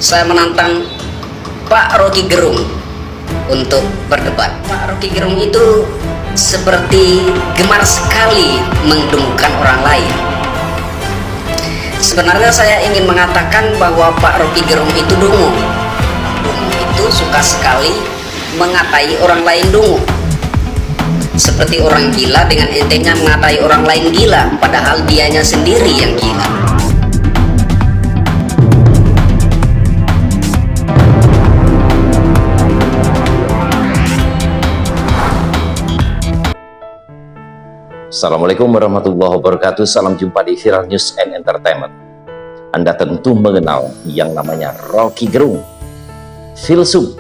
saya menantang Pak Rocky Gerung untuk berdebat. Pak Rocky Gerung itu seperti gemar sekali mendengungkan orang lain. Sebenarnya saya ingin mengatakan bahwa Pak Rocky Gerung itu dungu. Dungu itu suka sekali mengatai orang lain dungu. Seperti orang gila dengan entengnya mengatai orang lain gila, padahal dianya sendiri yang gila. Assalamualaikum warahmatullahi wabarakatuh. Salam jumpa di Viral News and Entertainment. Anda tentu mengenal yang namanya Rocky Gerung, filsuf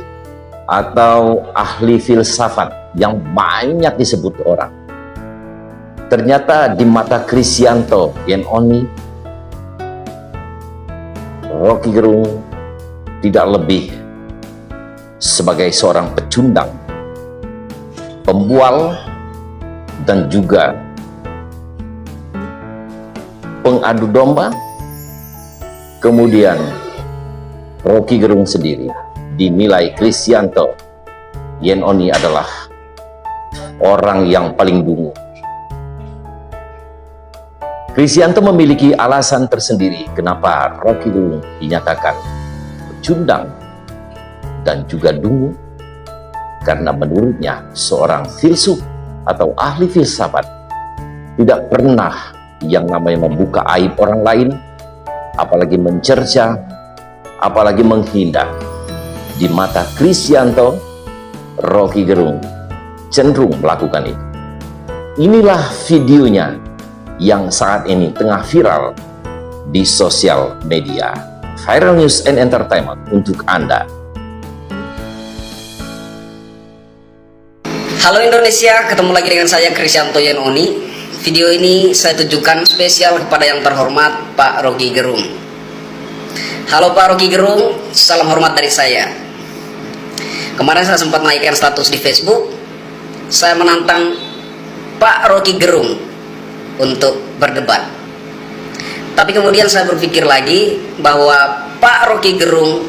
atau ahli filsafat yang banyak disebut orang. Ternyata di mata Krisyanto Yenoni, Rocky Gerung tidak lebih sebagai seorang pecundang, pembual, dan juga pengadu domba. Kemudian Rocky Gerung sendiri dinilai Krisyanto Yenoni adalah orang yang paling dungu. Krisyanto memiliki alasan tersendiri kenapa Rocky Gerung dinyatakan pecundang dan juga dungu, karena menurutnya seorang filsuf atau ahli filsafat tidak pernah yang namanya membuka aib orang lain, apalagi mencerca, apalagi menghina. Di mata Krisyanto, Rocky Gerung cenderung melakukan itu. Inilah videonya yang saat ini tengah viral di sosial media. Viral News and Entertainment untuk Anda. Halo Indonesia, ketemu lagi dengan saya Krisyanto Yenoni. Video ini saya tujukan spesial kepada yang terhormat Pak Rocky Gerung. Halo Pak Rocky Gerung, salam hormat dari saya. Kemarin saya sempat naikkan status di Facebook, saya menantang Pak Rocky Gerung untuk berdebat. Tapi kemudian saya berpikir lagi bahwa Pak Rocky Gerung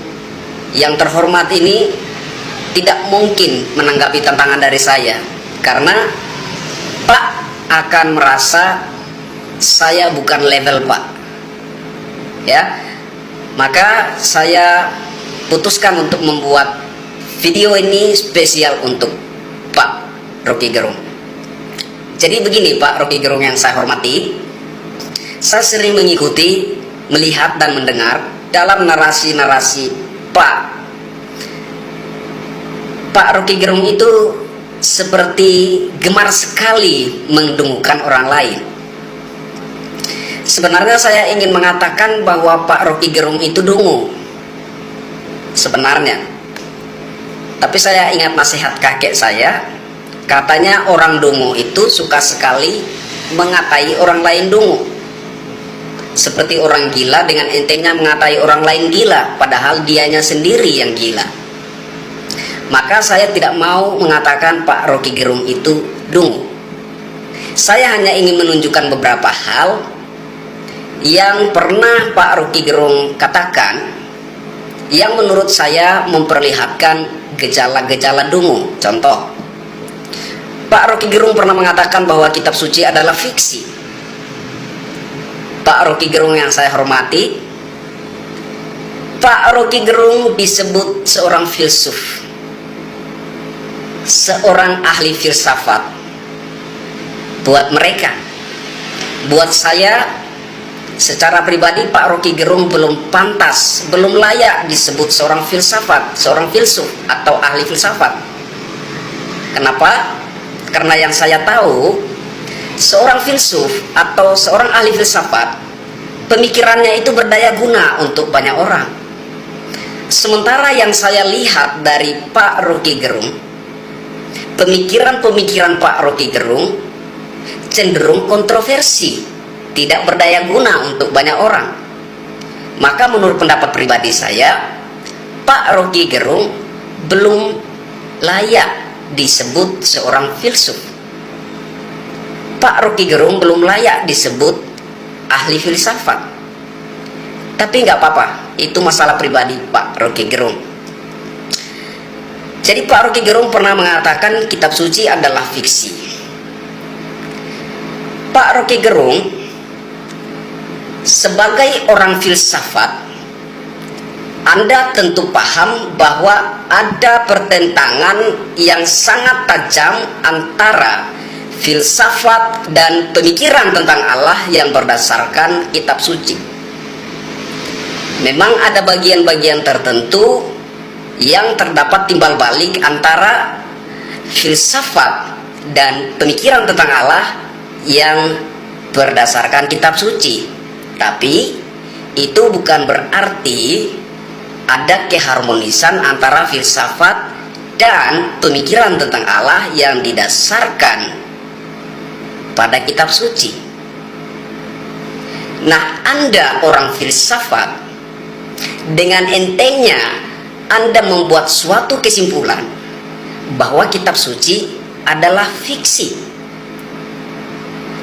yang terhormat ini tidak mungkin menanggapi tantangan dari saya, karena Pak akan merasa saya bukan level Pak, ya. Maka saya putuskan untuk membuat video ini spesial untuk Pak Rocky Gerung. Jadi begini Pak Rocky Gerung yang saya hormati, saya sering mengikuti, melihat dan mendengar dalam narasi-narasi Pak Rocky Gerung itu seperti gemar sekali mendengungkan orang lain. Sebenarnya saya ingin mengatakan bahwa Pak Rocky Gerung itu dungu sebenarnya. Tapi saya ingat nasihat kakek saya, katanya orang dungu itu suka sekali mengatai orang lain dungu. Seperti orang gila dengan entengnya mengatai orang lain gila, padahal dianya sendiri yang gila. Maka saya tidak mau mengatakan Pak Rocky Gerung itu dungu. Saya hanya ingin menunjukkan beberapa hal yang pernah Pak Rocky Gerung katakan, yang menurut saya memperlihatkan gejala-gejala dungu. Contoh, Pak Rocky Gerung pernah mengatakan bahwa kitab suci adalah fiksi. Pak Rocky Gerung yang saya hormati, Pak Rocky Gerung disebut seorang filsuf, seorang ahli filsafat. Buat mereka, buat saya secara pribadi, Pak Rocky Gerung belum pantas, belum layak disebut seorang filsafat, seorang filsuf atau ahli filsafat. Kenapa? Karena yang saya tahu, seorang filsuf atau seorang ahli filsafat, pemikirannya itu berdaya guna untuk banyak orang. Sementara yang saya lihat dari Pak Rocky Gerung, pemikiran-pemikiran Pak Rocky Gerung cenderung kontroversi, tidak berdaya guna untuk banyak orang. Maka menurut pendapat pribadi saya, Pak Rocky Gerung belum layak disebut seorang filsuf. Pak Rocky Gerung belum layak disebut ahli filsafat. Tapi nggak apa-apa, itu masalah pribadi Pak Rocky Gerung. Jadi Pak Rocky Gerung pernah mengatakan kitab suci adalah fiksi. Pak Rocky Gerung sebagai orang filsafat, Anda tentu paham bahwa ada pertentangan yang sangat tajam antara filsafat dan pemikiran tentang Allah yang berdasarkan kitab suci. Memang ada bagian-bagian tertentu yang terdapat timbal balik antara filsafat dan pemikiran tentang Allah yang berdasarkan kitab suci. Tapi itu bukan berarti ada keharmonisan antara filsafat dan pemikiran tentang Allah yang didasarkan pada kitab suci. Nah, Anda orang filsafat, dengan entengnya Anda membuat suatu kesimpulan bahwa kitab suci adalah fiksi.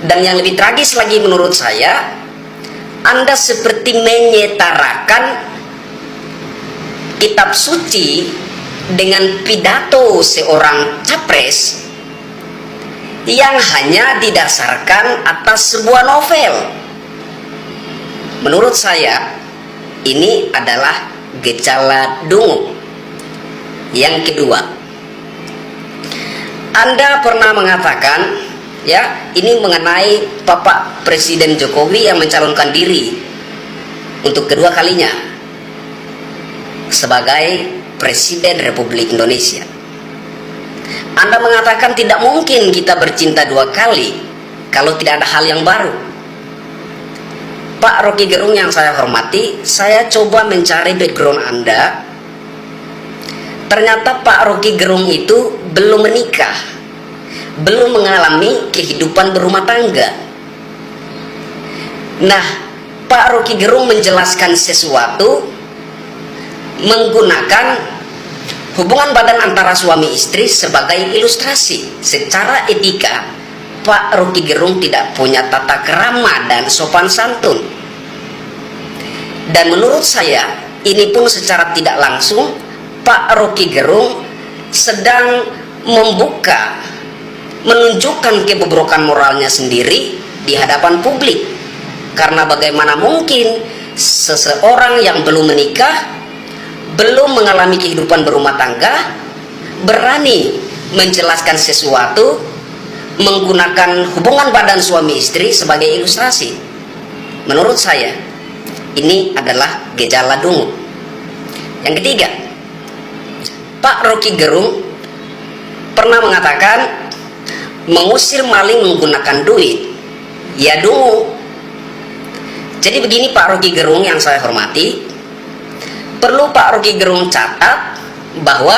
Dan yang lebih tragis lagi menurut saya, Anda seperti menyetarakan kitab suci dengan pidato seorang capres yang hanya didasarkan atas sebuah novel. Menurut saya, ini adalah gejala dungu. Yang kedua, Anda pernah mengatakan, ya, ini mengenai Bapak Presiden Jokowi yang mencalonkan diri untuk kedua kalinya sebagai Presiden Republik Indonesia. Anda mengatakan tidak mungkin kita bercinta dua kali kalau tidak ada hal yang baru. Pak Rocky Gerung yang saya hormati, saya coba mencari background Anda. Ternyata Pak Rocky Gerung itu belum menikah, belum mengalami kehidupan berumah tangga. Nah, Pak Rocky Gerung menjelaskan sesuatu menggunakan hubungan badan antara suami istri sebagai ilustrasi. Secara etika, Pak Rocky Gerung tidak punya tata krama dan sopan santun. Dan menurut saya, ini pun secara tidak langsung Pak Rocky Gerung sedang membuka, menunjukkan kebobrokan moralnya sendiri di hadapan publik. Karena bagaimana mungkin seseorang yang belum menikah, belum mengalami kehidupan berumah tangga, berani menjelaskan sesuatu menggunakan hubungan badan suami istri sebagai ilustrasi. Menurut saya, ini adalah gejala dungu. Yang ketiga, Pak Rocky Gerung pernah mengatakan mengusir maling menggunakan duit. Ya dungu. Jadi begini Pak Rocky Gerung yang saya hormati, perlu Pak Rocky Gerung catat bahwa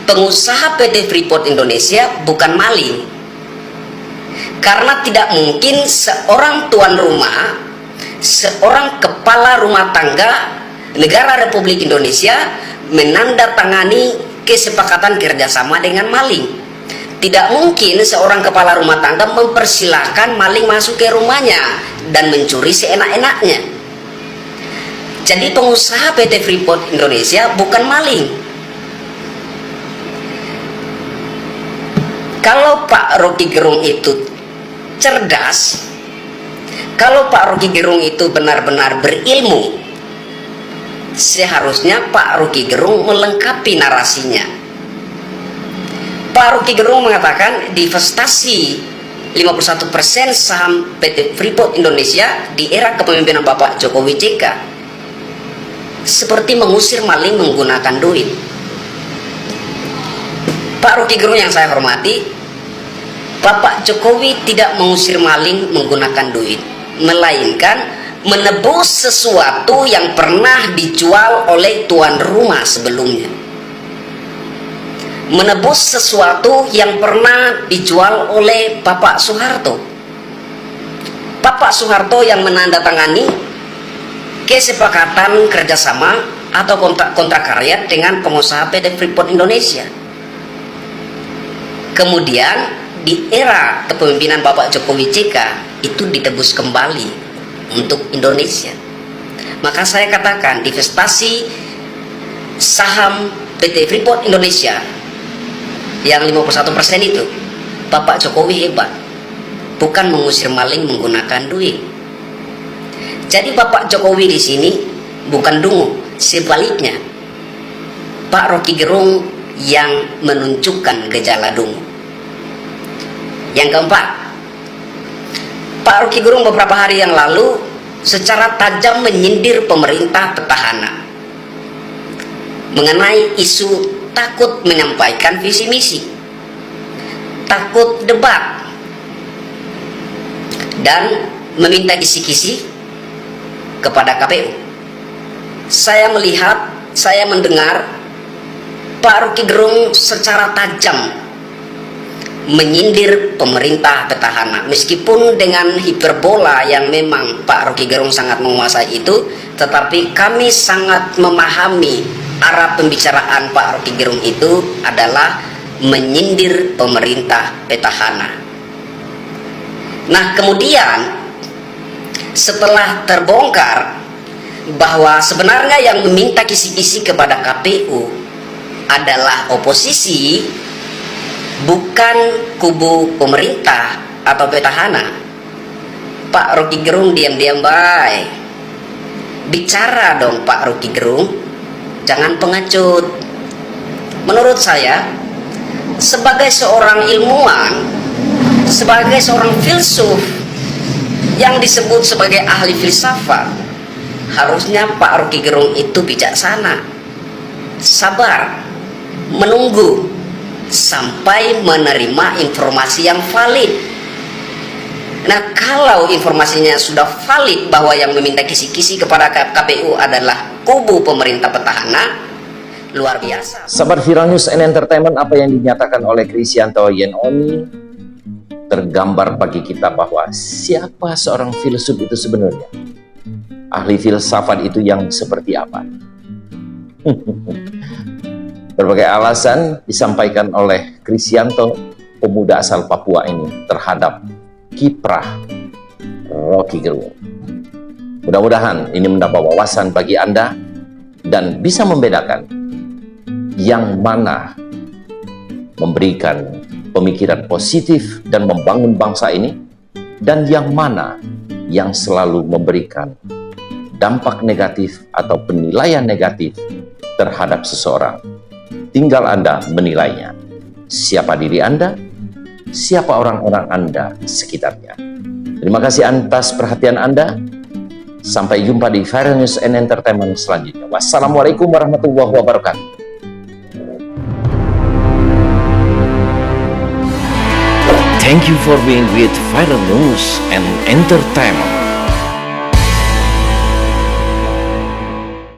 pengusaha PT Freeport Indonesia bukan maling. Karena tidak mungkin seorang tuan rumah, seorang kepala rumah tangga negara Republik Indonesia menandatangani kesepakatan kerjasama dengan maling. Tidak mungkin seorang kepala rumah tangga mempersilahkan maling masuk ke rumahnya dan mencuri seenak-enaknya. Jadi pengusaha PT Freeport Indonesia bukan maling. Kalau Pak Rocky Gerung itu cerdas, kalau Pak Rocky Gerung itu benar-benar berilmu, seharusnya Pak Rocky Gerung melengkapi narasinya. Pak Rocky Gerung mengatakan divestasi 51% saham PT Freeport Indonesia di era kepemimpinan Bapak Jokowi JK seperti mengusir maling menggunakan duit. Pak Rocky Gerung yang saya hormati, Bapak Jokowi tidak mengusir maling menggunakan duit, melainkan menebus sesuatu yang pernah dijual oleh tuan rumah sebelumnya. Menebus sesuatu yang pernah dijual oleh Bapak Soeharto. Bapak Soeharto yang menandatangani kesepakatan kerjasama atau kontrak karya dengan pengusaha PT Freeport Indonesia. Kemudian di era kepemimpinan Bapak Jokowi JK itu ditebus kembali untuk Indonesia. Maka saya katakan divestasi saham PT Freeport Indonesia yang 51% itu, Bapak Jokowi hebat, bukan mengusir maling menggunakan duit. Jadi Bapak Jokowi di sini bukan dungu, sebaliknya Pak Rocky Gerung yang menunjukkan gejala dungu. Yang keempat, Pak Rocky Gerung beberapa hari yang lalu secara tajam menyindir pemerintah petahana mengenai isu takut menyampaikan visi misi, takut debat, dan meminta kisi-kisi kepada KPU. Saya melihat, saya mendengar Pak Rocky Gerung secara tajam menyindir pemerintah petahana, meskipun dengan hiperbola yang memang Pak Rocky Gerung sangat menguasai itu, tetapi kami sangat memahami arah pembicaraan Pak Rocky Gerung itu adalah menyindir pemerintah petahana. Nah, kemudian setelah terbongkar bahwa sebenarnya yang meminta kisi-kisi kepada KPU adalah oposisi, bukan kubu pemerintah atau petahana, Pak Rocky Gerung diam-diam baik. Bicara dong Pak Rocky Gerung, jangan pengecut. Menurut saya, sebagai seorang ilmuwan, sebagai seorang filsuf yang disebut sebagai ahli filsafat, harusnya Pak Rocky Gerung itu bijaksana, sabar, menunggu sampai menerima informasi yang valid. Nah, kalau informasinya sudah valid bahwa yang meminta kisi-kisi kepada KPU adalah kubu pemerintah petahana, luar biasa. Sahabat Viral News and Entertainment, apa yang dinyatakan oleh Krisyanto Yen Oni tergambar bagi kita bahwa siapa seorang filsuf itu sebenarnya. Ahli filsafat itu yang seperti apa? Berbagai alasan disampaikan oleh Krisyanto, pemuda asal Papua ini, terhadap kiprah Rocky Gerung. Mudah-mudahan ini menambah wawasan bagi Anda dan bisa membedakan yang mana memberikan pemikiran positif dan membangun bangsa ini, dan yang mana yang selalu memberikan dampak negatif atau penilaian negatif terhadap seseorang. Tinggal Anda menilainya. Siapa diri Anda? Siapa orang-orang Anda sekitarnya? Terima kasih atas perhatian Anda. Sampai jumpa di Viral News and Entertainment selanjutnya. Wassalamualaikum warahmatullahi wabarakatuh. Thank you for being with Viral News and Entertainment.